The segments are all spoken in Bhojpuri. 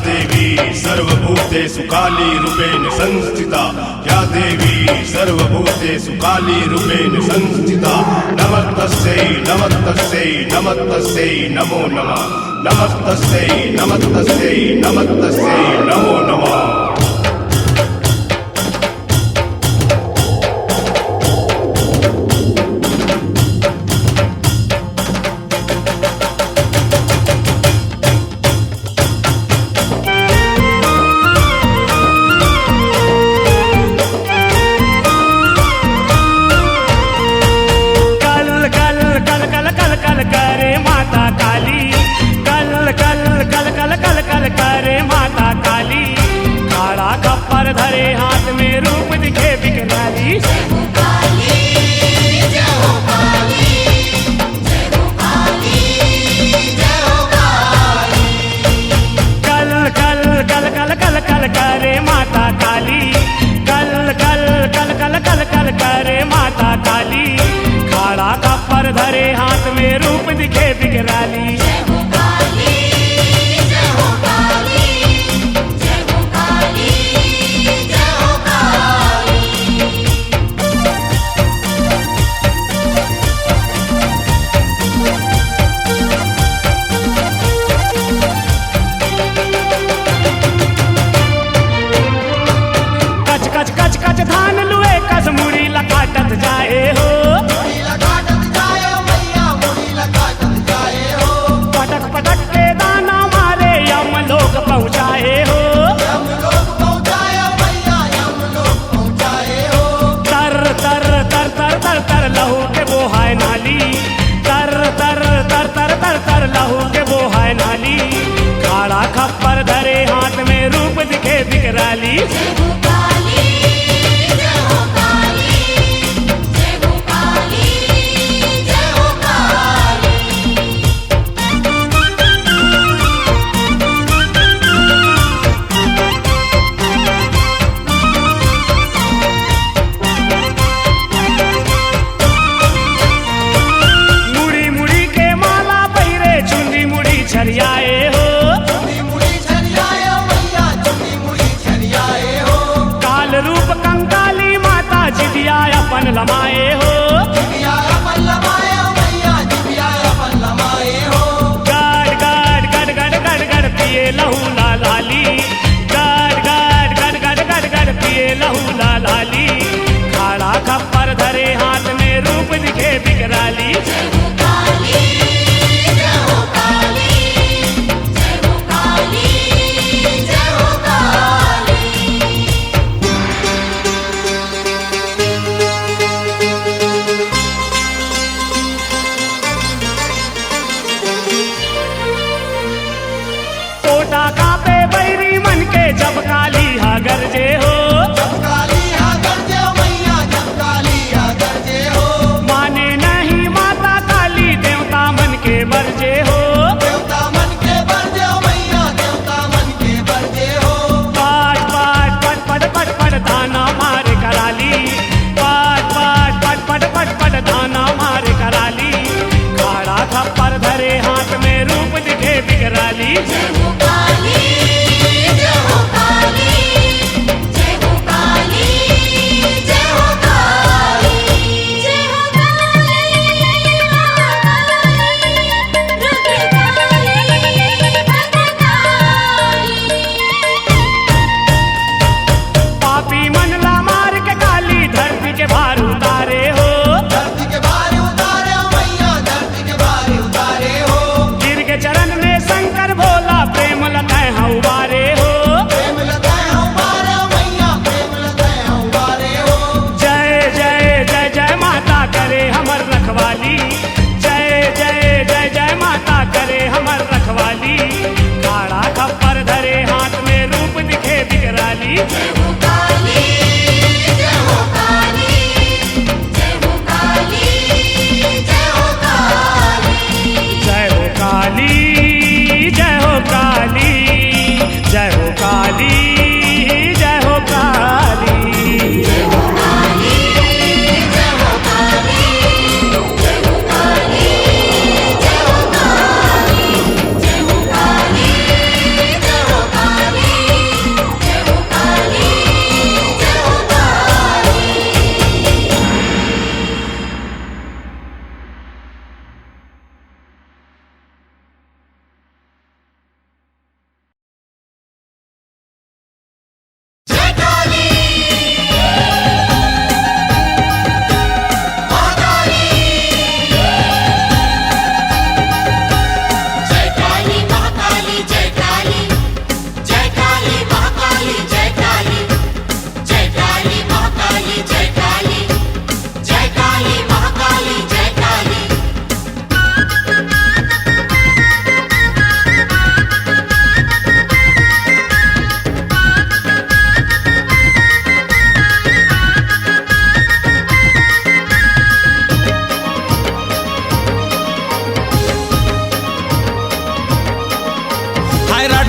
देवी सर्वभूतेषु काली रूपेण संस्थिता या देवी सर्वभूतेषु काली रूपेण संस्थिता नमस्तस्यै नमस्तस्यै नमस्तस्यै नमो नमः नमस्तस्यै नमस्तस्यै नमस्तस्यै नमो नमः। करे माता काली कल कल कल कल कल कल करे माता काली काला खप्पर धरे हाथ में रूप दिखे बिकराली कल कल कल कल कल कल करे माता काली कल कल कल कल कल कल करे माता काली काला खप्पर धरे हाथ में रूप दिखे बिकराली कच कच कच कच धान लुए कस मुड़ी लकाटत जाए हो पटक पटक के दाना मारे यम लोग पहुँचाए हो तर तर तर तर तर तर लहू के वो है नाली तर तर तर तर तर तर लहू के वो है नाली काला खप्पर धरे हाथ में रूप दिखे बिकराली छरियाए हो काल रूप कंकाली माता जिदिया अपन लमाए हो गाड़ गाड़ गड़ गड़ गड़ गड़ पिए लहू लाली गाड़ गाड़ गड़ गड़ गड़ गड़ पिए लहू लाली काला खप्पर धरे हाथ में रूप दिखे बिकराली कापे बैरी मन के जब काली हा गरजे हो माने नहीं माता काली देवता मन के बरजे हो पाट पाट पट पट पट पट दाना मारे कराली पाट पाट पट पट पट पट दाना मारे कराली काला खप्पर धरे हाथ में रूप दिखे बिकराली प्रेम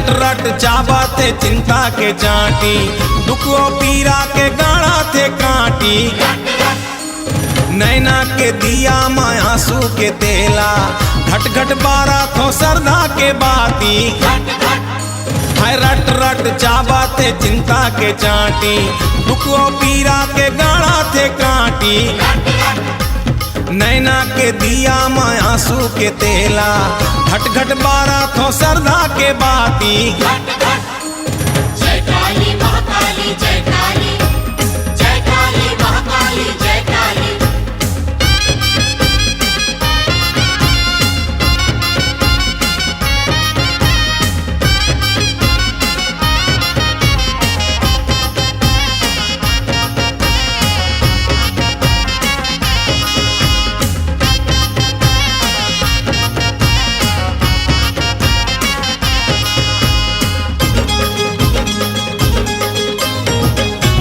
रट रट चाबा थे चिंता के चाटी, दुखो पीरा के गाड़ा थे काटी। नैना के दिया माया आंसू के तेला, घट घट बारा थो सरदा के बाती। हाय रट रट चाबा थे चिंता के चाटी, दुखो पीरा के गाड़ा थे काटी। नैना के दिया माया आंसू के तेला, घट घट बारा थो सरदा के बाती। जय काली महाकाली जय काली, जय काली महाकाली जय काली।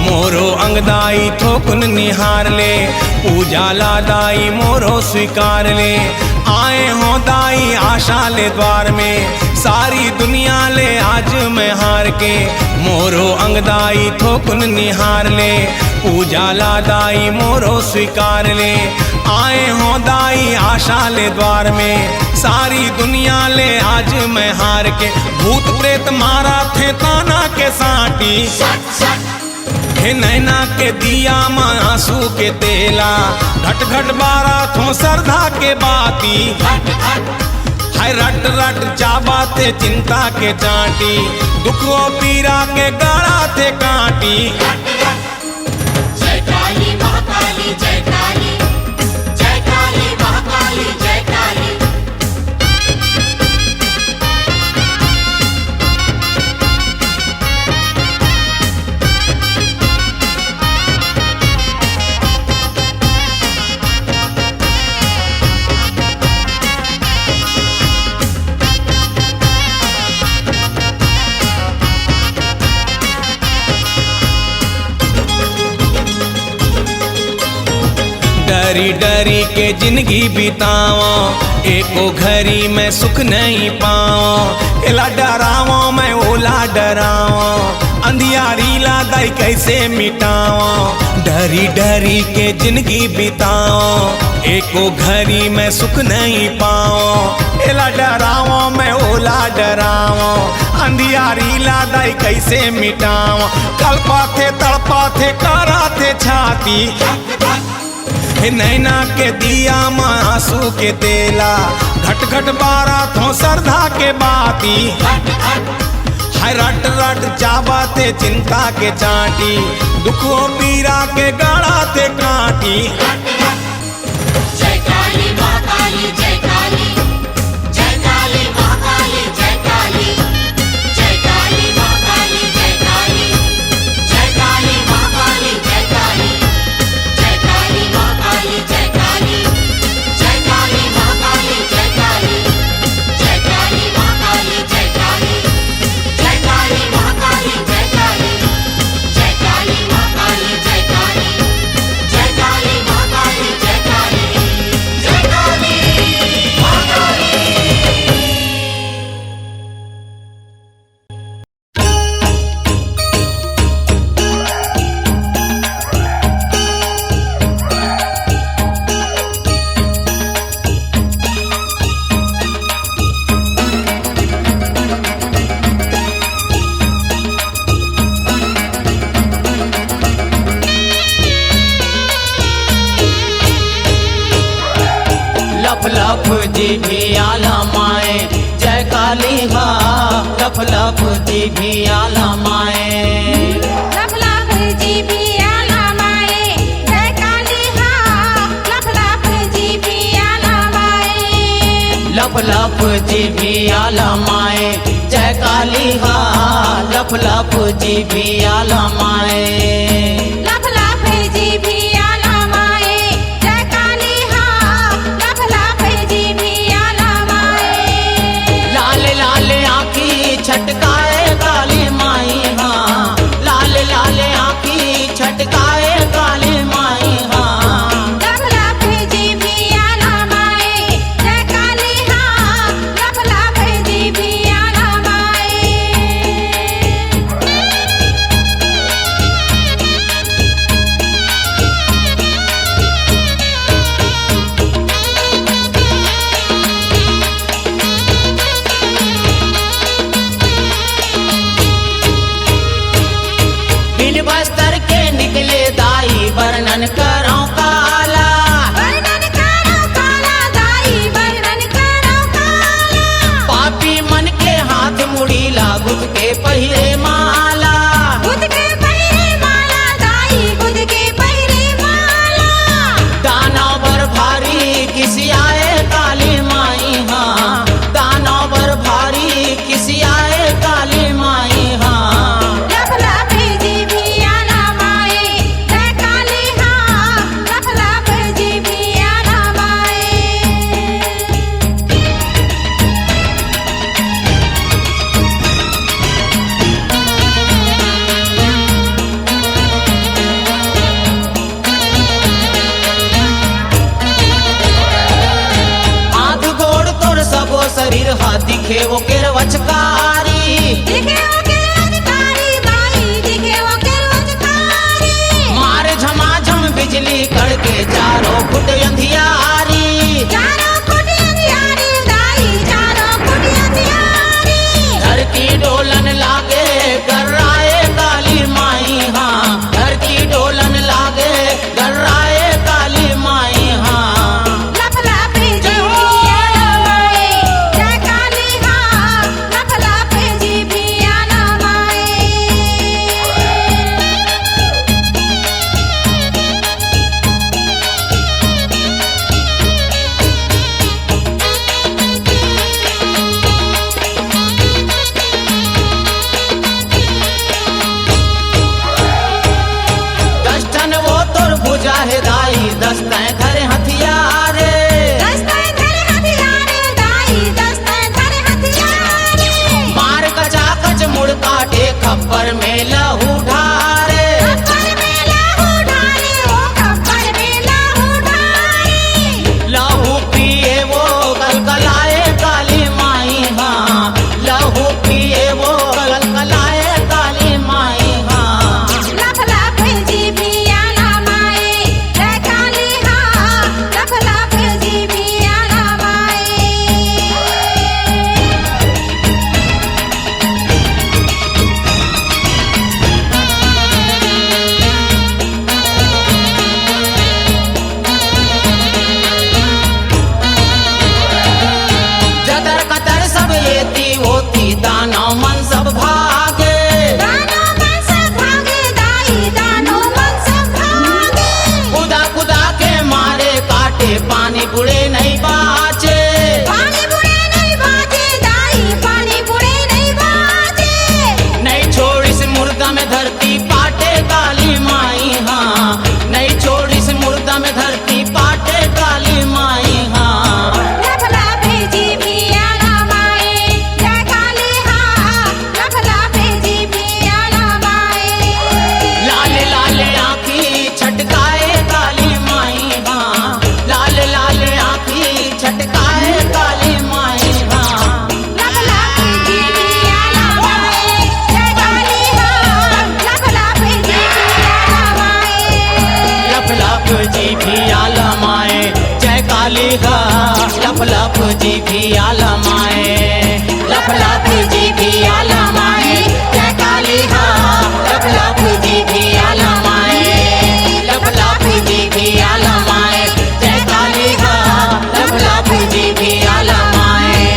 मोरो अंगदाई थोकुन निहार ले, उजाला दाई मोरो स्वीकार ले। आए हो दाई आशा ले द्वार में, सारी दुनिया ले आज मैं हार के। मोरो अंगदाई थोकुन निहार ले, उजाला दाई मोरो स्वीकार ले। आए हो दाई आशा ले द्वार में, सारी दुनिया ले आज मैं हार के। भूत प्रेत मारा थे ताना के साटी, हे नैना के दिया माँ आंसू के तेला, घट घट बारा थो सरदा के बाती। हाय रट रट चाबा थे चिंता के चाटी, दुखो पीरा के गाड़ा थे काटी। जय काली महाकाली जय काली, जय काली महाकाली जय काली। डरी डरी के जिंदगी बिताओ, एको घड़ी में सुख नहीं पाओ। एला डराओ मैं ओला डराओ, अंधियारी लादाई कैसे मिटाओ। डरी डरी के जिंदगी बिताओ, एको घड़ी में सुख नहीं पाओ। एला डराओ मैं ओला डराओ, अंधियारी लादाई कैसे मिटाओ। कल्पा थे तड़पा थे कारा थे छाती, हे नैना के दिया माँ आंसू के तेला, घट घट बारा थो सरदा के बाती। हाय रट रट चाबा थे चिंता के चाटी, दुखो पीरा के गाड़ा थे काटी। जय काली महाकाली जय काली, जय काली महाकाली जय काली, जय काली महाकाली जय काली, जय काली महाकाली जय काली, जय काली महाकाली जय काली, जय काली महाकाली जय काली, जय काली महाकाली जय काली, जय काली महाकाली जय काली, जय काली महाकाली जय काली, जय काली महाकाली जय काली, जय काली महाकाली। लफ लफ जी भी आला माए जय काली हा, लफ लफ जी भी आला माए। लफ लफ जी भी आला माए जय काली हा, लफ लफ जी भी आला माए। लफ लफ जी भी आला माए जय काली हा, लफ लफ जी भी आला माए। लफ लफ जी भी आला माए जय काली हा, लफ लफ जी भी आला माए। लाल लाल आँखी छटकाए काली माई हाँ, लाल लाल आँखी छटकाए काली माई हाँ। लफ लफ जी भी आला माए जय काली हा, लफ लफ जी भी आला माए। शरीर हा दिखे वो केर वचकारी दिखे वो केरवचकारी माई दिखे वो केरवचकारी मारे झमाझम बिजली कड़के चारों फुट अंधियारी चारों फुट अंधियारी दाई चारों फुट अंधियारी धरती डोलन लागे गर्राए काली माई हाँ धरती डोलन लागे गर्राए काली माई हाँ लफ लफ जी भियाला माए जय काली हाँ लफ लफ जी भियाला माए दस्टन वो तुर भुजा है दाई दस्तें धरे हथियारे दस्ते धरे हथियारे दाई दस्ते धरे हथियारे मार कचा कच मुड़ काटे खप्पर में लहू ढारे खप्पर में लहू ढारे ओ खप्पर में लहू ढारे लहू पिए वो कलकलाए काली माई हाँ लहू पिए वो कलकलाए काली माई हाँ लफ लफ जी भियाला माए जय काली हाँ लफ लफ जी भियाला माए जदर कतर सब येती होती दानव मन सब भागे दानो मन सब भागे दाई दानो मन सब भागे खुदा खुदा के मारे काटे पानी बुड़े नहीं बाचे पानी बुड़े नहीं बाजे दाई पानी बुड़े नहीं बाजे नहीं छोड़ी से मुर्दा में धरती पाटे काली माई हाँ नहीं छोड़ी से मुर्दा में धरती पाटे काली माई हाँ लफ लफ जी भियाला माए जय काली हाँ लफ लफ जी भियाला माए लाल लाल आँखी छटकाए काली माई हाँ लाल लाल आँखी छटकाए काली माई हाँ लफ लफ जी भियाला माए जय काली हाँ लफ लफ जी भियाला माए लफ लफ जी भी आलमाए जय काली गा लफ लफ जी भी आलमाए लफ लफ जी भी आलमाए जय काली गा लफ लफ जी भी आलमाए लफ लफ जी भी आलमाए जय काली गा लफ लफ जी भी आलमाए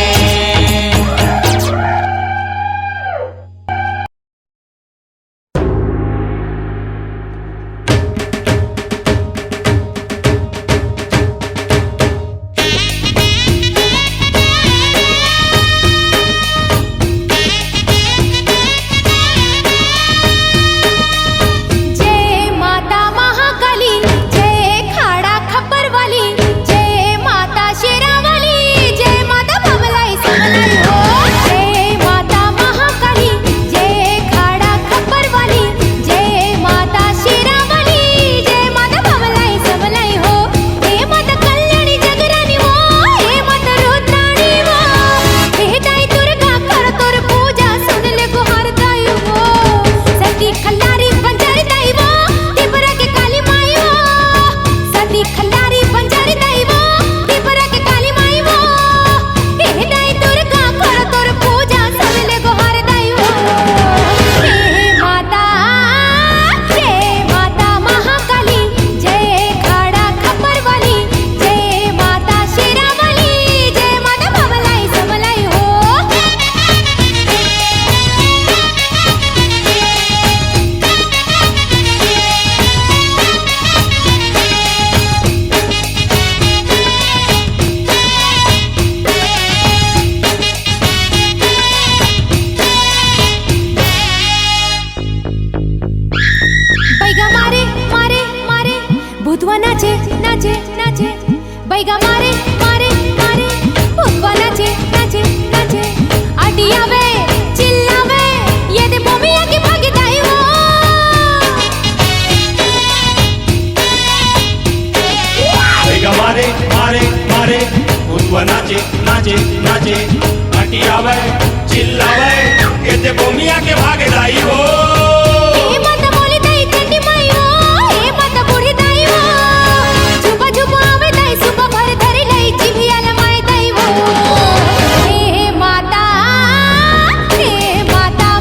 नाचे हटियावे चिल्लावे एते भूमिया के भागे दाई हो हे माता बोली दाई चंडी माई हो हे माता बूढ़ी दाई हो झुपा झुपा आवे दाई सुबह भर धरी लई जिभिया लमाई दाई हो हे माता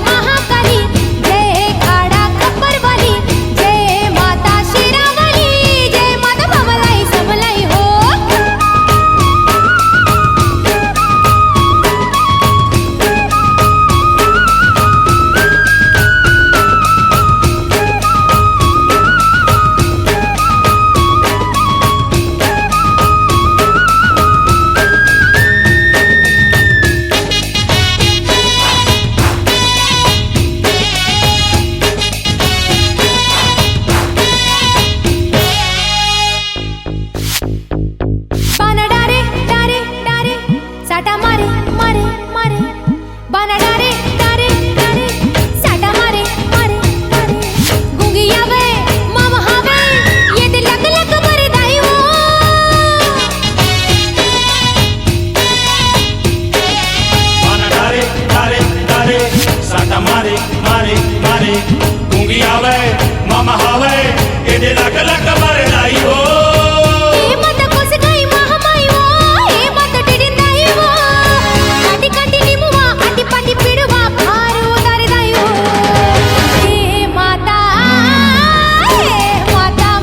महाकाली जय खाड़ा खप्पर वाली जय माता शेरावाली जय माता भवलाई सबलाई हो बाना डारे डारे डारे साटा मारे मारे मारे बाना डारे डारे डारे साटा मारे मारे मारे गुंगी आवे मामा हावे ये दिल लग लग मरे दाई हो बाना डारे डारे डारे साटा मारे मारे मारे गूंगी आवे मामा हावे एदे लग लग मारे दाई हो हे माता कोस गई महामाई हो हे माता टिडिन दाई हो काटी काटी निमुवा आटी पाटी पिड़वा भार उतार दाई हो हे माता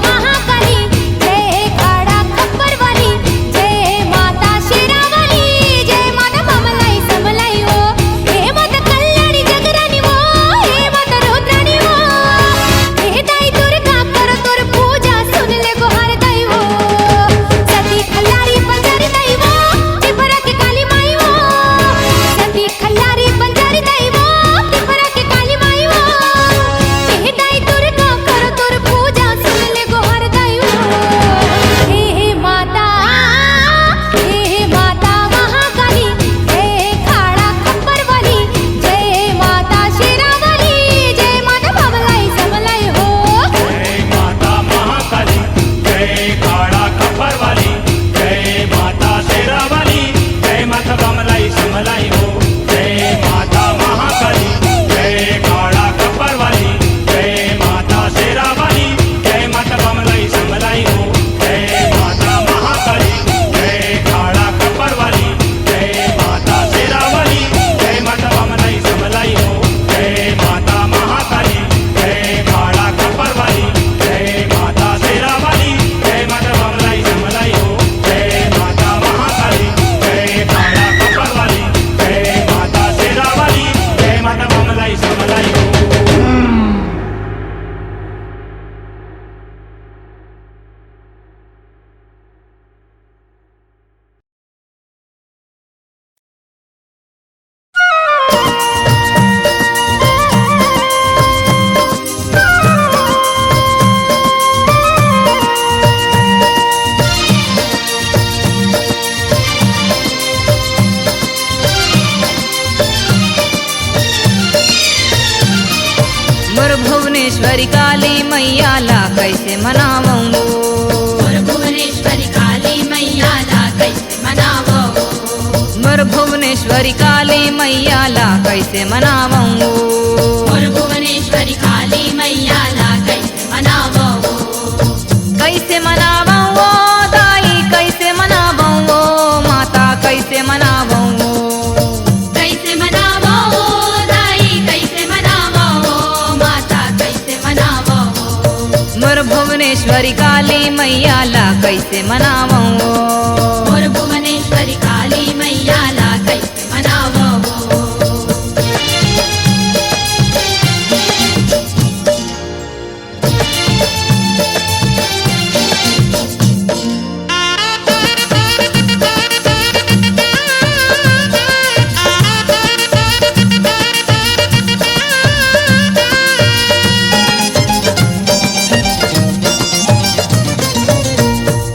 महाकाली जय खाड़ा खप्पर वाली जय माता शेरावाली जय माता भवलाई सबलाई हो हे माता कल्याणी जगरानी हो हे माता रुद्राणी हो हे दाई दुर्गा करो तोर पूजा सुन ले गोहार दाई हो सती खल्लारी बंजारी दाई हो तिपरा के काली माई हो सती खल्लारी बंजारी दाई हो तिपरा के काली माई हो हे दाई दुर्गा करो तोर पूजा सुन ले गोहार दाई हो हे माता महाकाली जय खाड़ा खप्पर वाली जय माता शेरावाली जय माता भवलाई सबलाई हो जय माता महाकाली जय काड़ा खप्पर वाली जय माता शेरावाली जय माता बमलाई समलाई हो जय माता महाकाली जय काड़ा खप्पर वाली जय माता शेरावाली जय माता बमलाई समलाई हो जय माता महाकाली जय काड़ा खप्पर वाली जय माता शेरावाली जय माता बमलाई समलाई हो जय माता महाकाली जय काड़ा खप्पर वाली जय माता शेरावाली जय माता बमलाई समलाई हो जय माता महाकाली जय काड़ा खप्पर वाली जय माता शेरावाली जय माता बमलाई समलाई हो मोर भुवनेश्वरी काली मैया ला कैसे मनावूं और भुवनेश्वरी काली मैया ला कैसे मनावो मोर भुवनेश्वरी काली मैया ला कैसे मनावूं और भुवनेश्वरी काली मैया ला कैसे मनावो कैसे मनावूं दाई कैसे मनावूं माता कैसे मनावूं कैसे मनावो दाई कैसे मनावो माता कैसे मनावो मोर भुवनेश्वरी काली मैया ला कैसे मनावूं और भुवनेश्वरी काली मैया ला कैसे मनावो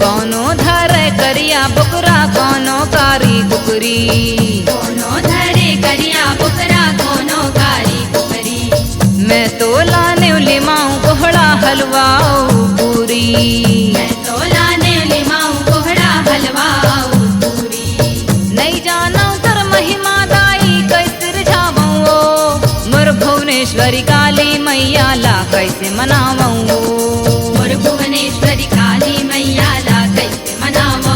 कौनो धरे करिया बुकरा कौनो कारी कुकरी कोनो धरे करिया बुकरा कोनो कारी कुकरी मैं तो लाने लिमाऊं कोहड़ा हलवाओ पूरी मैं तो लाने लिमाऊं कोहड़ा हलवा पूरी नहीं जाना मैया ला कैसे मनावूं मोर भुवनेश्वरी काली मैया ला कैसे मनावो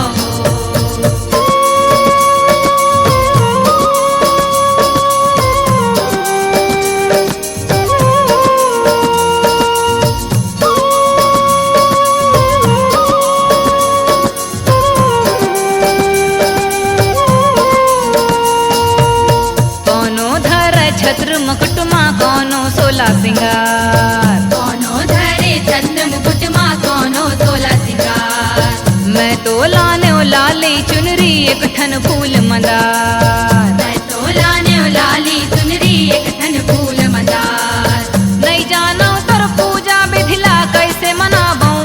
कोनो धर छत्र मुकुटमा कोनो सोला सिंगार कोनो धरे चंद्र मुकुट माँ कोनो सोला सिंगार मैं तो लाने लाली चुनरी एक ठन फूल मंदार मैं तो लाने लाली सुनरी एक ठन फूल मंदार नहीं जानो तर पूजा विधिला कैसे मनावूं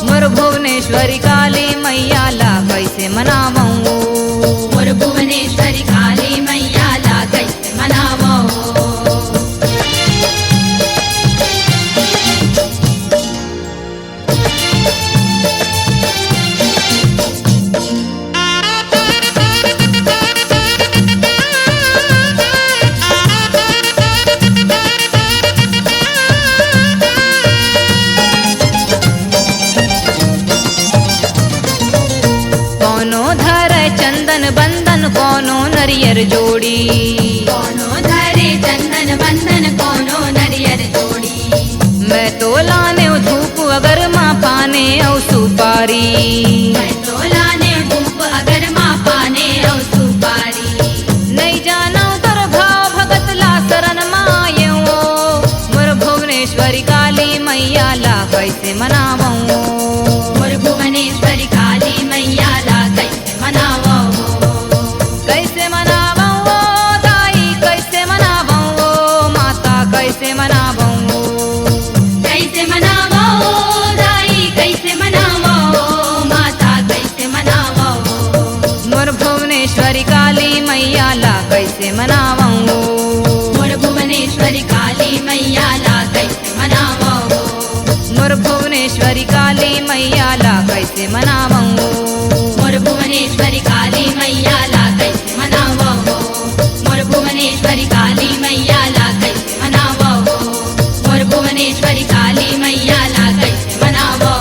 मोर भुवनेश्वरी काली मैया ला कैसे मनावूं मोर भुवनेश्वरी काली मैया ला कैसे मनावो कोनो धर चंदन बंदन कोनो नरियर जोड़ी कोनो धरे चंदन बंदन कोनो नरियर जोड़ी मैं तो लाने धूप अगर माँ पाने औ सुपारी मैं तो लाने धूप अगर माँ पाने औ सुपारी नहीं जानो तर भाव भगत ला शरण मायो मोर भुवनेश्वरी काली मैया ला कैसे मनावूं मोर भुवनेश्वरी काली मैया ला कैसे मनावो कैसे मनावूं दाई कैसे मनावूं माता कैसे मनावूं कैसे मनावो दाई कैसे मनावो माता कैसे मनावो मोर भुवनेश्वरी काली मैया ला कैसे मनावूं मोर भुवनेश्वरी काली मैया ला कैसे मनावो मोर भुवनेश्वरी काली मैया ला कैसे मनावूं मोर भुवनेश्वरी काली मैया ला कैसे मनावो मोर भुवनेश्वरी काली मैया ला कैसे मनावो मोर भुवनेश्वरी काली मैया ला कैसे मनावो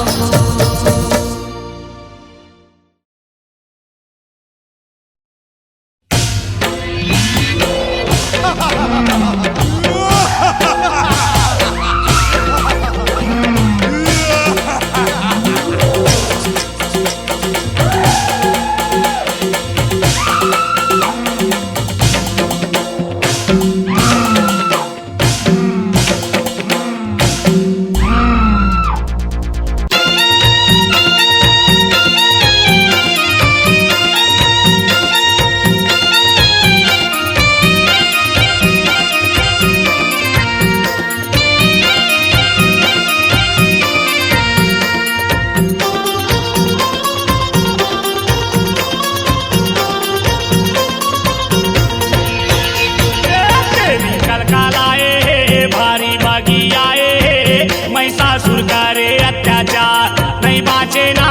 देवी कलकलाए भारी बागी आए महिषासुर करे अत्याचार नहीं बाचे ना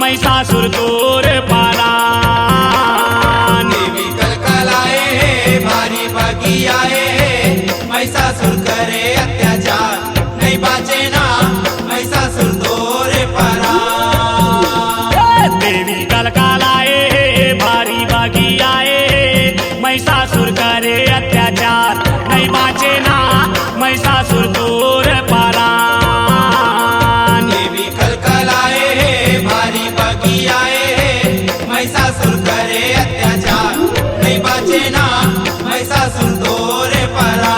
महिषासुर तोर पाला देवी कलकलाए भारी बागी आए महिषासुर करे अत्याचार नहीं बाचे ना महिषासुर तोरे परा देवी कलकलाए भारी बागी आए महिषासुर करे अत्याचार नहीं बाचे ना महिषासुर तोर पाला देवी कलकलाए भारी बागी आए महिषासुर करे अत्याचार नहीं बाचे ना महिषासुर तोरे परा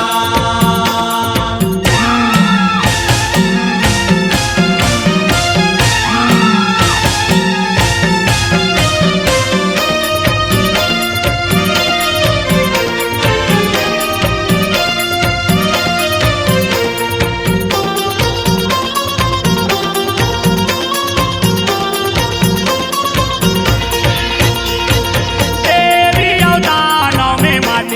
देवी अवदानों में माता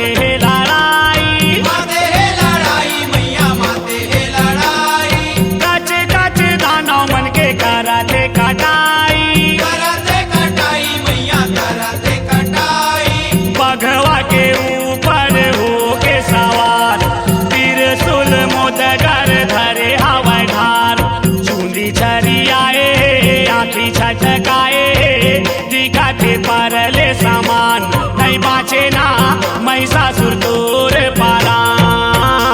महिषासुर तोर पारान।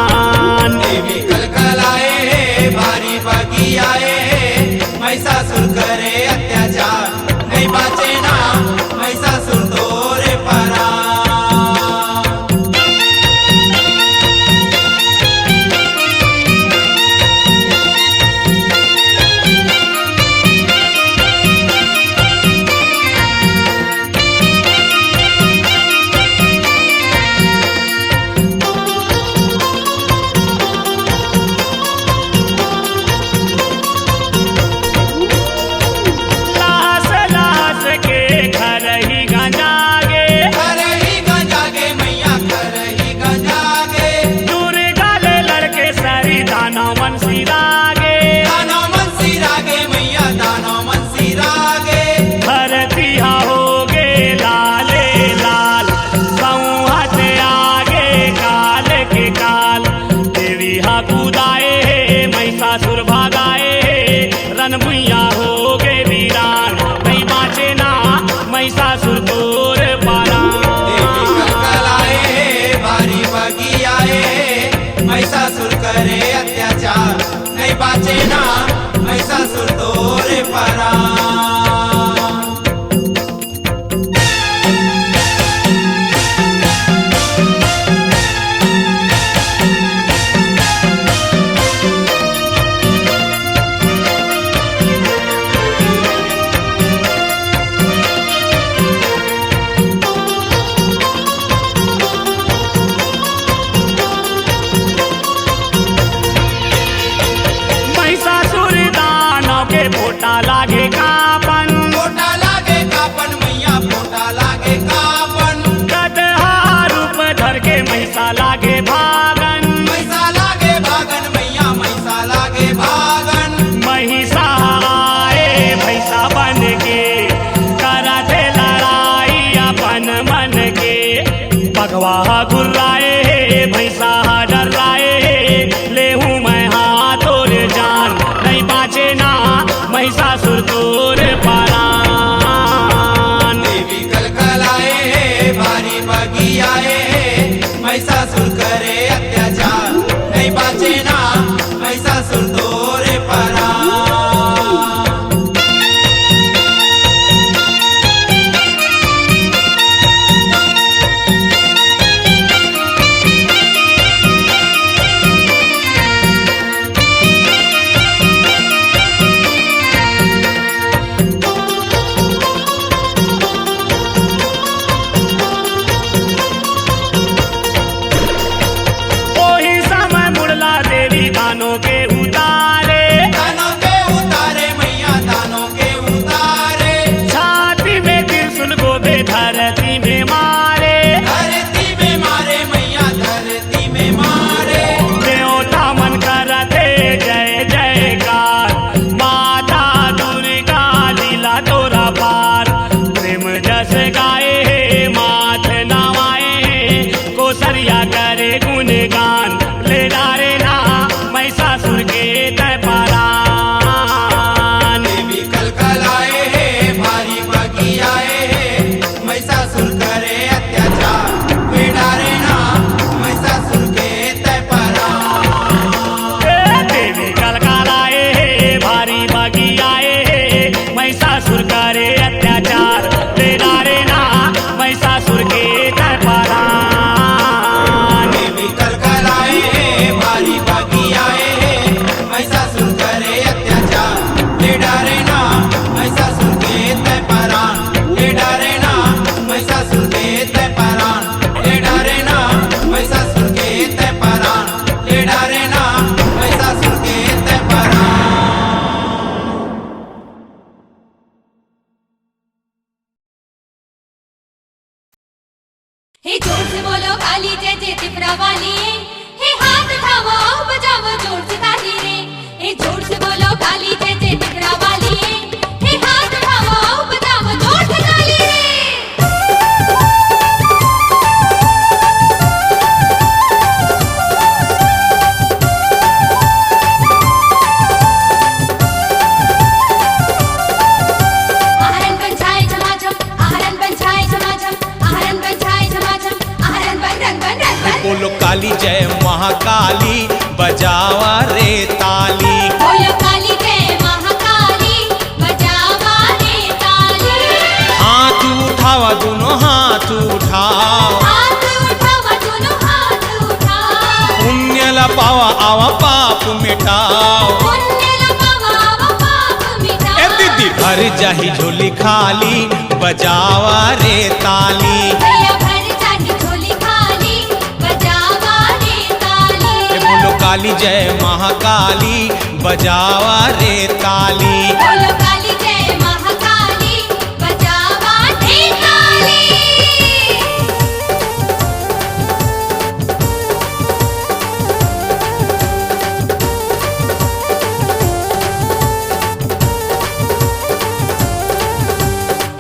देवी कलकलाए भारी बगी आए, महिषासुर करे अत्याचार, नहीं बाचे ना महिषासुर तोर परान। लाश लाश के घर ही गंजागे, घर ही गंजागे मैया घर ही गंजागे, दुर्गा ले लड़के सरी दाना मन सिरागे। दानो मन सिरागे मैया दानो मन सिरागे। भरतिया होगे लाले लाल, संहत आगे काल के काल। देवी हा कूदाए महिषासुर भागाए, रन भुइया होगे वीरान, नहीं बाचे ना महिषासुर तोर देवी पारान। कलकलाए भारी बगी आए, महिषासुर करे अत्याचार, नहीं बाचे ना महिषासुर तोर परान। महिषासुर दानव के फोटा लागे कापन, फोटा लागे कापन मैया फोटा लागे कापन, गदहा रूप धर के महिषा लागे भागन। मैसा लागे भागन मैया मैसा लागे भागन। महिषा आए भैसा बन के, करते लड़ाई अपन मन के। भगवा गुर्राए भैसा डर्राए, लेहूं मैं हाथोर जान, नहीं बाचे ना महिषासुर तोर पारान। देवी कलकलाए भारी बगी आए, महिषासुर करे अत्याचार, नहीं बाचे ना महिषासुर तोर परान। ओही समय मुड़ला देवी दानों के उतारे, दानों के उतारे मैया दानों के उतारे, छाती में त्रिशूल गोबे धरती में मारे। धरती में मारे मैया धरती में मारे। देवता मन करते जय जयकार, माता दुर्गा लीला तोरा पार। प्रेम जस गाए माथ नवाए, कोसरिया करे गुणगान, ले डारे ना महिषासुर के तय पारान। देवी कलकलाए भारी बगी आए, महिषासुर करे अत्याचार, वे डारे ना महिषासुर के तय परान। देवी कलकलाए भारी बगी आए, महिषासुर करे अत्याचार, ले डारे ना महिषासुर के तय पारान। देवी कलकलाए भारी बगी आए, महिषासुर करे अत्याचार, ले डारे ना महिषासुर के तय परान। ले डारे ना महिषासुर के तय परान। ले डारे ना महिषासुर के तय परान। ले डारे ना महिषासुर के तय परान। हे जोर से बोलो काली जय जय त्रिपुरा वाली, हे हाथ उठाओ बजाओ जोर से ताली रे। हे जोर से बोलो काली जय जय त्रिपुरा वाली, हे हाथ उठाओ बजाओ जोर से ताली रे। आहरण बन छाए झमाझम, आहरण बन छाए झमाझम, आहरण बन छाए झमाझम, आहरण बन बोलो काली जय महाकाली बजावा रे ताली। बोलो काली जय महाकाली बजावा रे ताली। हाथ उठावा दोनों हाथ उठाओ, हाथ उठावा दोनों हाथ उठाओ। पुण्य लपावा आवा पाप मिटाओ। पुण्य लगावा आवा पाप मिटाओ। ए दीदी भर जाही झोली खाली बजावा रे ताली। भैया भर जाही झोली खाली बजावा रे ताली। ए बोलो काली जय महाकाली बजावा रे ताली। बोलो काली जय महाकाली बजावा रे ताली।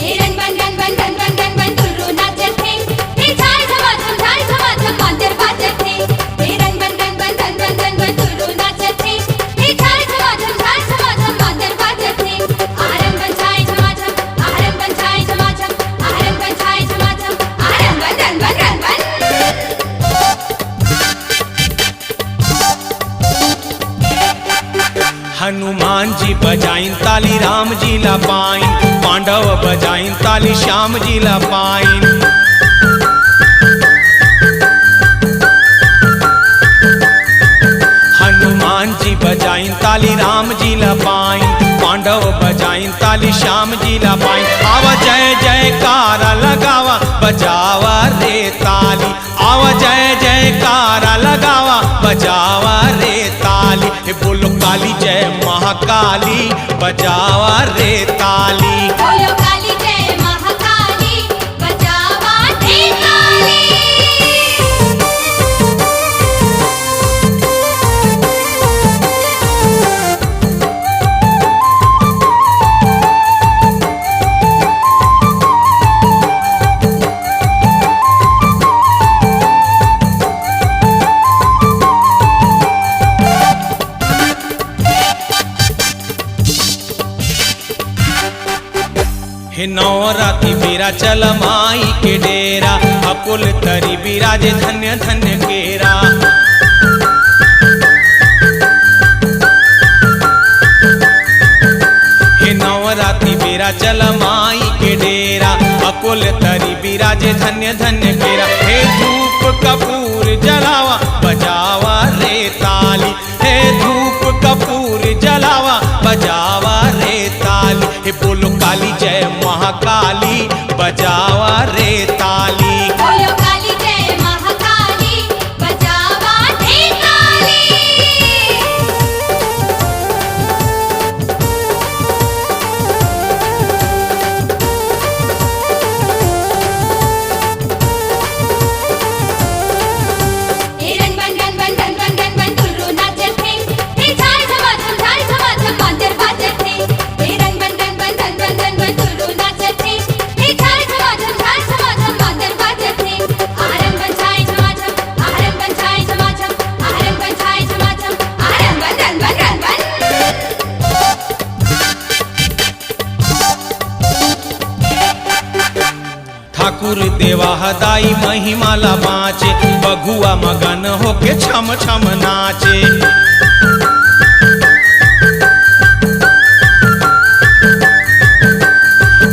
हे रन बन रन बन रन बन रन बन तुल्लू नाचत थे। हे झाड़ झमाझम मांदर बाजत थे। हे रन बन रन बन रन बन रन बन तुल्लू नाचत थे। हे झाड़ झमाझम मांदर बाजत थे। आहरम बन झाई झमाझम आहरम बन झाई झमाझम आहरम बन झाई झमाझम आहरम बन रन बन रन बन। हनुमान जी बजाइन ताली राम जी ला पाइन, पांडव बजाइन ताली श्याम जी ला पाइन। हनुमान जी बजाइन ताली राम जी ला पाइन, पांडव बजाइन ताली श्याम जी ला पाइन। आवा जय जयकारा लगावा बजावा रे ताली। आवा जय जयकारा लगावा बजावा रे ताली। हे बोलो काली जय महाकाली बजावा रे ताली। बोलो काली जय महाकाली बजावा रे ताली। हे नवराती बेरा चल माई के डेरा, अकुल तरी बिराजे धन्य धन्य केरा। हे नवराती बेरा चल माई के डेरा, अकुल तरी बिराजे धन्य धन्य केरा। हे धूप कपूर जलावा बजावा रे ताली। हे धूप कपूर जलावा बजावा रे ताली। हे बोलो काली जय महाकाली बजावा रे ताली। बोलो काली जय महाकाली बजावा रे ताली। हे रन बन रन बन रन बन रन बन तुल्लू नाचत थे। हे झाड़ झमाझम मांदर बाजत थे। हे रन बन रन बन रन बन रन बन तुल्लू नाचत थे। हे झाड़ झमाझम मांदर बाजत थे। आहरम बन झाई झमाझम आहरम बन झाई झमाझम आहरम बन झाई झमाझम आहरम बन रन बन रन बन। ठाकुर देवा हदाई महिमाला बाँचे, बघुआ मगन होके छम छम नाचे।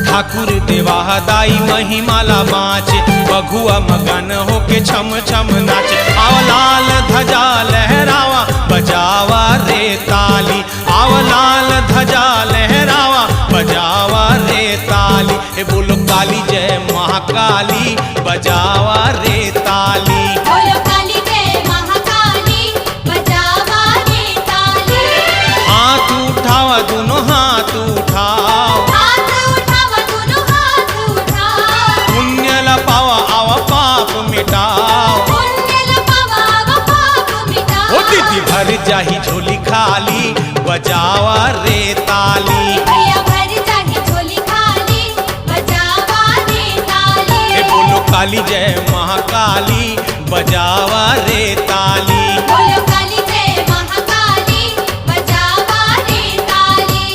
ठाकुर देवा हदाई महिमाला बाँचे, बघुआ मगन होके छम छम नाचे। आवा लाल ध्वजा लहरावा बजावा रे ताली। आवा लाल ध्वजा लहरावा बजावा रे ताली। हे बोलो काली जय महाकाली बजावा रे ताली। बोलो काली जय महाकाली बजावा रे ताली। हाथ उठावा दोनों हाथ उठाओ, हाथ उठावा दोनों हाथ उठाओ। पुण्य लपावा आवा पाप मिटाओ। पुण्य लगावा आवा पाप मिटाओ। ओ दीदी भर जाही झोली खाली बजावा रे ताली। भैया भर जाही झोली खाली बजावा रे ताली। हे बोलो काली जय महाकाली बजावा रे ताली। बोलो काली जय महाकाली बजावा रे ताली।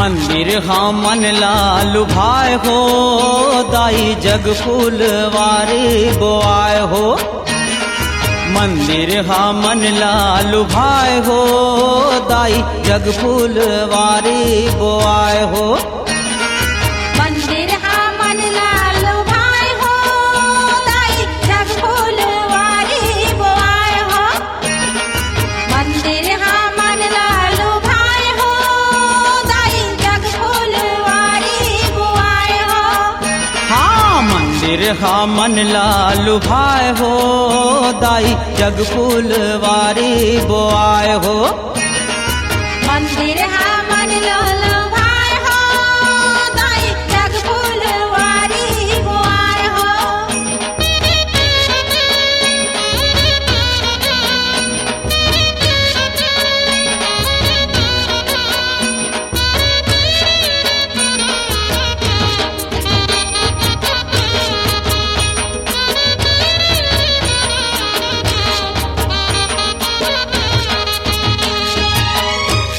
मंदिर हाँ मन लाल भाई हो, दाई जग फूलवारी बोआए हो। मंदिर हाँ मन लाल भाई हो, दाई जग फूलवारी बोआए हो। मंदिर हा मन लाल भाई हो, दाई जग फूलवारी बोआए हो। मंदिर हा मन लाल भाई हो, दाई जग फूलवारी बोआए हो। हाँ मंदिर हाँ मन लाल भाई हो, दाई जग फूलवारी बोआए हो। मंदिर हा मन लाल भाई हो, दाई जग फूलवारी बोआए हो।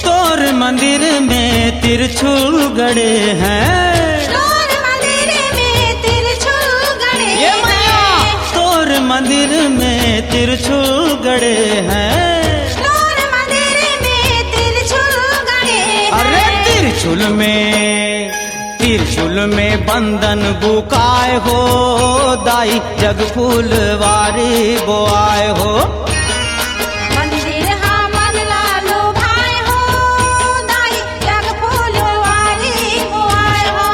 तोर मंदिर में तिरछुल गड़े हैं, तोर मंदिर में तिरछुल गड़े ये मैया हैं। तोर मंदिर में तिरछुल गड़े हैं। तोर मंदिर में तिरछुल गड़े हैं। अरे तिरछुल में बंधन बुकाए हो, दाई जग फूलवारी बोआए हो। मंदिर हा मन लालो भाई हो, दाई जग फूलवारी बोआए हो।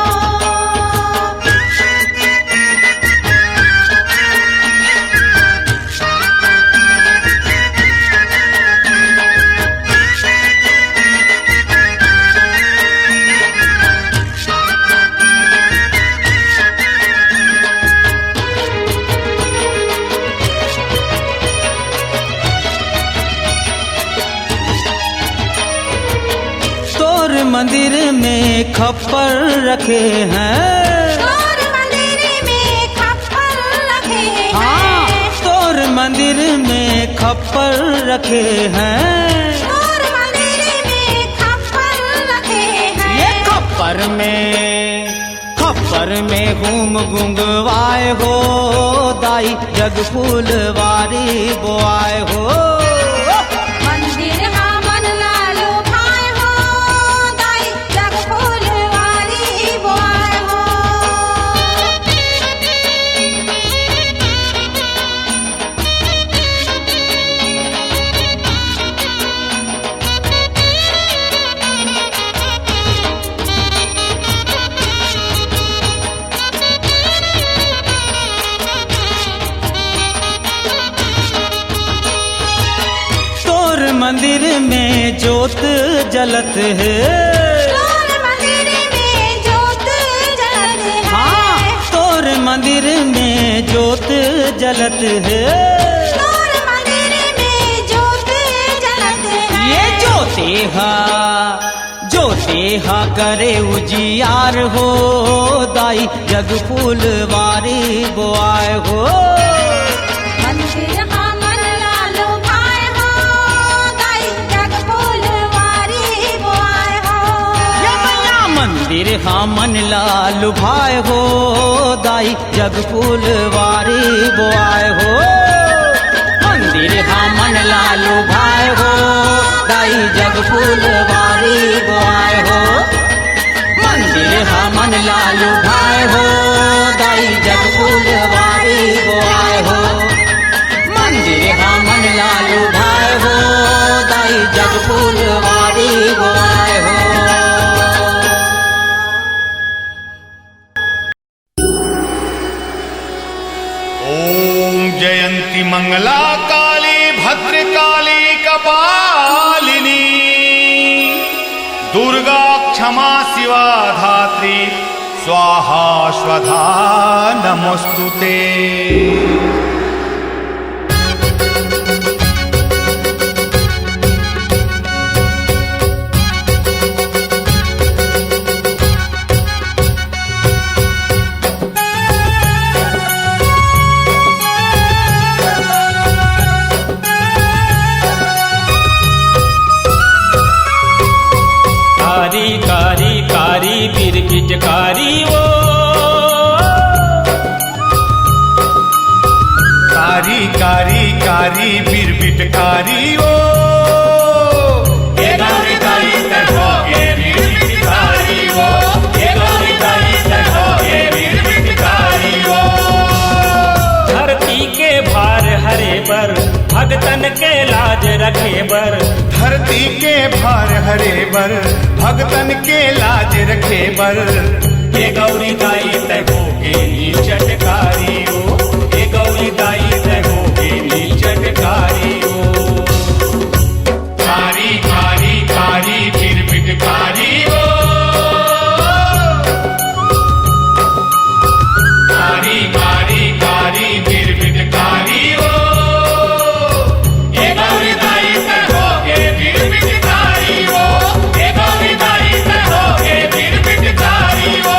तोर मंदिर में खप्पर रखे हैं। तोर मंदिर में खप्पर रखे हैं। हाँ तोर मंदिर में खप्पर रखे हैं। तोर मंदिर में खप्पर रखे हैं। ये खप्पर में घूम गुंगवाए हो, दाई जग फूलवारी बोआए हो। मंदिर हा मन लालो भाई हो, दाई जग फूलवारी बोआए हो। तोर मंदिर में ज्योत जलत है। तोर मंदिर में ज्योत जलत है। हाँ तोर मंदिर में ज्योत जलत है। तोर मंदिर में ज्योत जलत है। ये ज्योति हा करे उजियार हो, दाई जग फूलवारी बोआए हो। मंदिर हा मन लालो भाई हो, दाई जग फूलवारी बोआए हो। ये मैया मंदिर हा मन लाल भाई हो, दाई जग फूलवारी बोआए हो। मंदिर हा मन लाल भाई हो, दाई जग फूलवारी बोआए हो। मंदिर हा मन लाल भाई हो, दाई जग फूलवारी बोआए हो। मंदिर हा मन लाल भाई हो, दाई जग फूलवारी बोआए हो। ओम जयंती मंगला काली भद्रकाली कपालिनी, दुर्गा क्षमा शिवा धात्री स्वाहा स्वधा नमोस्तुते। कारी कारी बीर पिचकारी वो कारी कारी कारी बीर पिचकारी ओ ये गौरी दाई तहो ये बीर पिचकारी वो ये गौरी दाई तहो ये बीर पिचकारी वो धरती के भार हरे बर भगतन के लाज रखे बर धरती के भार हरे बर भगतन के लाज रखे बर ये गौरी दाई तहो के नीचटकारी वो ये गौरी दाई तहो के नीचटकारी वो कारी कारी कारी बीर पिचकारी वो कारी कारी कारी बीर पिचकारी वो ये गौरी दाई तहो के बीर पिचकारी वो ये गौरी दाई तहो के बीर पिचकारी वो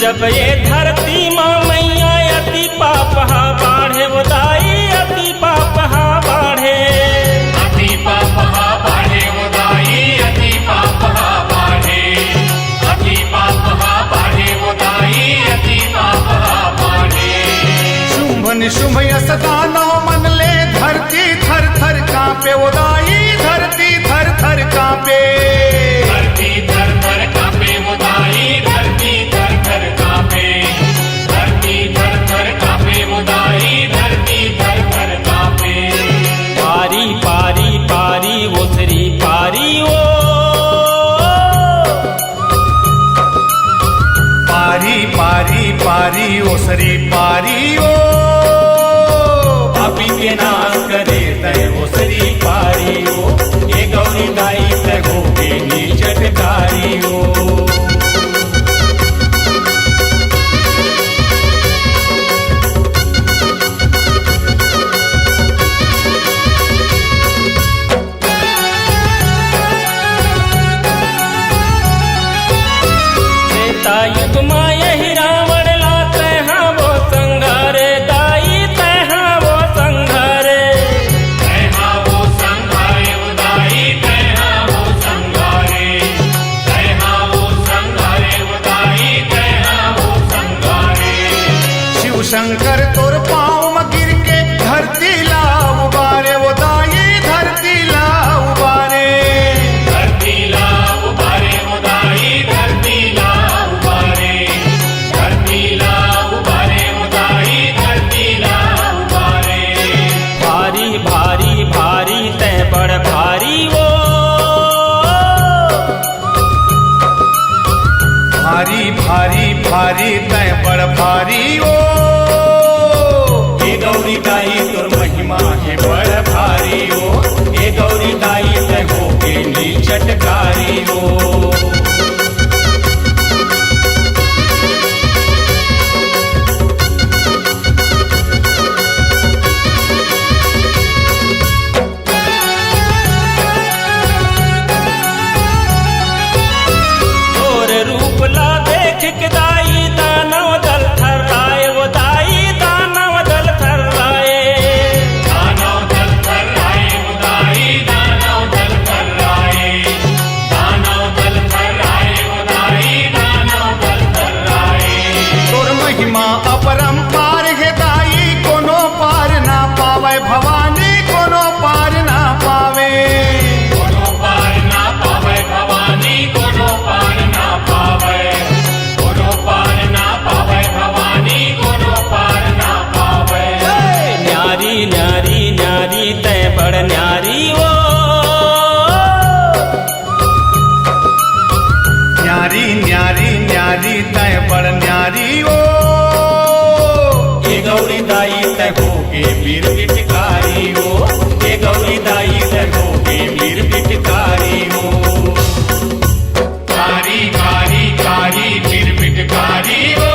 जब ये धरती माँ मैया अति पाप हा बाढ़े वो दाई अति पाप हा बाढ़े अति पाप हा बाढ़े उदाई अति पाप हा बाढ़े अति पाप हा बाढ़े उदाई अति पाप हा बाढ़े शुंभ निशुंभ यस दानव मन ले धरती थर थर कांपे उदाई धरती थर थर कांपे धरती थर थर कांपे उदाई धरती थर थर कांपे धरती थर थर कांपे उदाई धरती थर थर कांपे पारी पारी पारी वो श्री पारी वो पारी पारी पारी ओसरी पारी ओ पापी के नाश करे तय वो श्री पारी हो ये गौरी दाई तहो के नीचटकारी हो त्रेता युग माँ यही रावण लाते हैं वो संघारे दाई तैहा वो संघारे तैहा वो संघारे उदाई तैहा वो संघारे तैहा वो संघारे उदाई तैहा वो संघारे शिव शंकर तोर पाँव में गिर के धरती ला उबारे उदाई धरती ला उबारे धरती ला उबारे उदाई धरती ला उबारे धरती ला उबारे उदाई धरती ला उबारे भारी भारी भारी तय बड़ भारी वो भारी भारी भारी तय बड़ भारी ओ ये गौरी दाई तुर महिमा है बड़ भारी हो ये गौरी दाई तहो के नीचटकारी हो और रूप ला देख के दाई दानव दल थर्राए वो दाई दानव दल थर्राए दानव दल कर आए उदाई दानव दल कर आए दानव दल कर आए उदाई दानव दल कर आए तोर महिमा अपरंपार है दाई कोनो पार ना पावे भवानी कोनो पार ना पावे कोनो पार ना पावे भवानी कोनो पार ना पावे कोनो पार ना पावे भवानी कोनो पार ना पावे न्यारी न्यारी न्यारी तय बड़ न्यारी वो न्यारी न्यारी न्यारी तय बड़ न्यारी ओ ये गौरी दाई तहो के बीर पिचकारी हो ये गौरी दाई तहो के बीर पिचकारी हो कारी कारी कारी बीर पिचकारी हो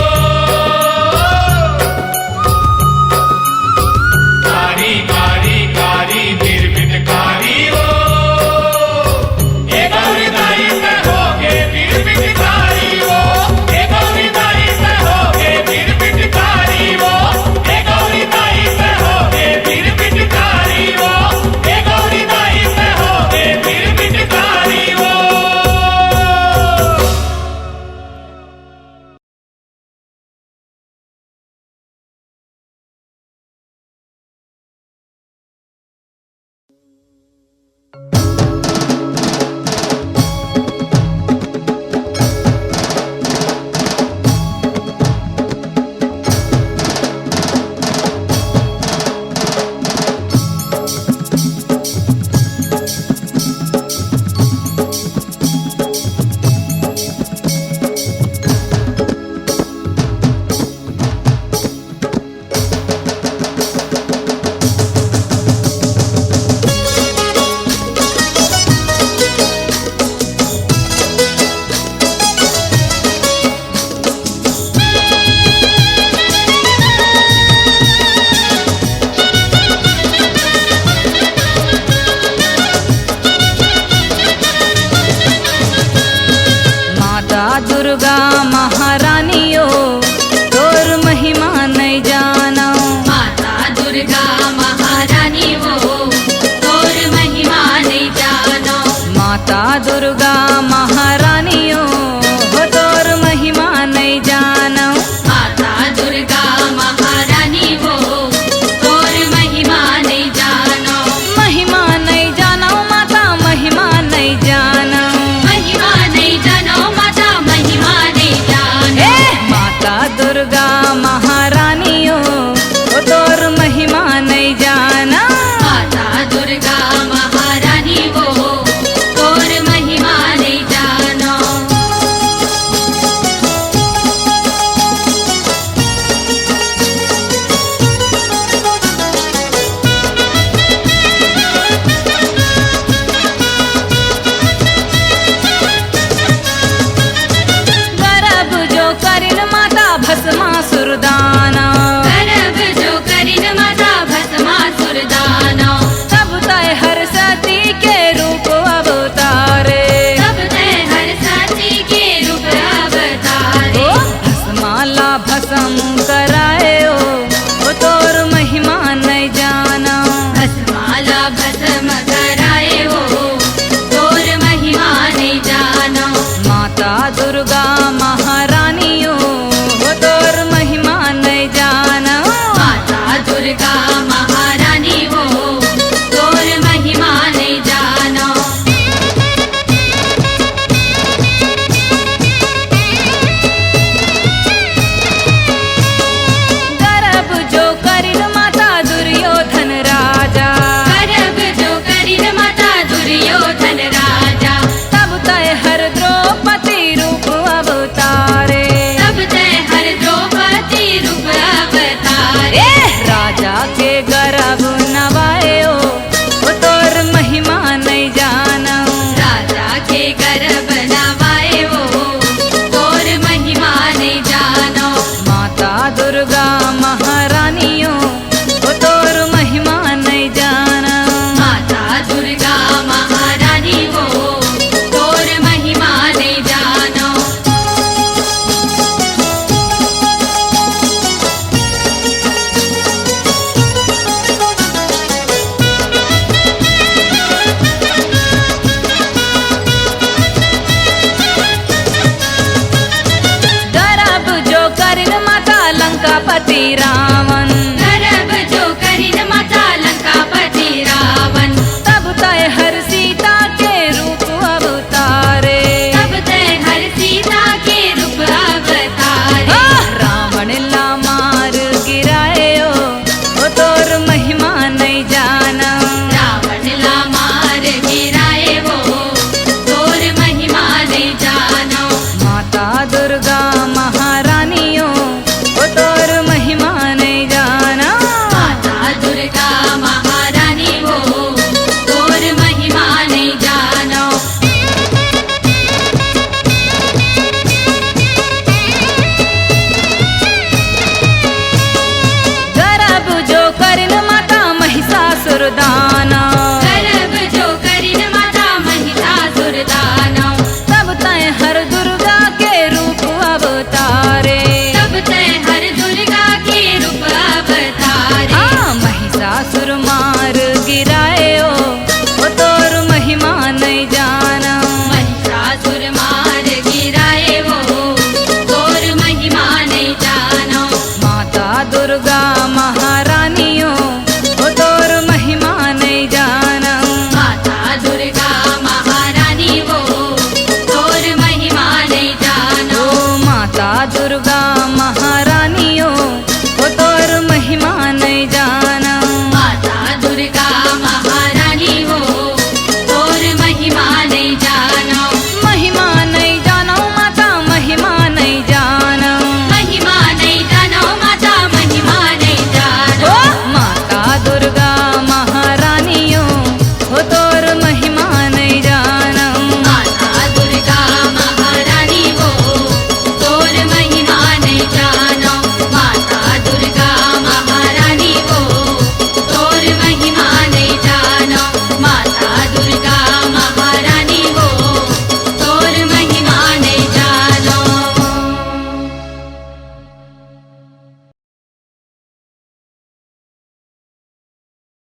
कारी कारी कारी बीर पिचकारी हो ये गौरी दाई तहो के बीर पिचकारी दुर्गा महारानियो तोर महिमा नहीं जानो माता दुर्गा महारानी वो तोर महिमा नहीं जानो माता दुर्गा महारानियो हो तोर महिमा नहीं जानो माता दुर्गा महारानी वो तोर महिमा नहीं जानो महिमा नहीं जानो माता महिमा नहीं जानो महिमा नहीं जानो माता महिमा नहीं जानो माता दुर्गा महारानियो हो तोर महिमा नहीं जाना माता दुर्गा महारानी वो तोर महिमा नहीं जानो गर्भ जो करिन माता भस्मासुर दाना गर्भ जो करिन माता भस्मासुर दानो तब तय हर सती के रूप अवतारे तब ते हर साथी के रूप अवतारे ओ भस्माला भस्म कराए ओ तोर महिमा नहीं जाना भस्माला भस्म कराए हो तोर महिमा नहीं जानो माता दुर्गा महारानियो हो तोर महिमा नहीं जाना माता दुर्गा महारानी वो तोर महिमा नहीं जानो गर्भ जो करिन माता दुर्योधन राजा गर्भ जो करिन माता दुर्योधन राजा तब तय हर द्रौपदी रूप अवतारे तब ते हर द्रौपदी रूप अवतारे राजा के गर्भ नवायो ओ तोर महिमा नहीं जाना राजा के गर्भ नवाए वो तोर महिमा नहीं जानो माता दुर्गा महारानियो ओ तोर महिमा नहीं जाना माता दुर्गा महारानी वो तोर महिमा नहीं जानो गर्भ जो करिन माता लंकापति राम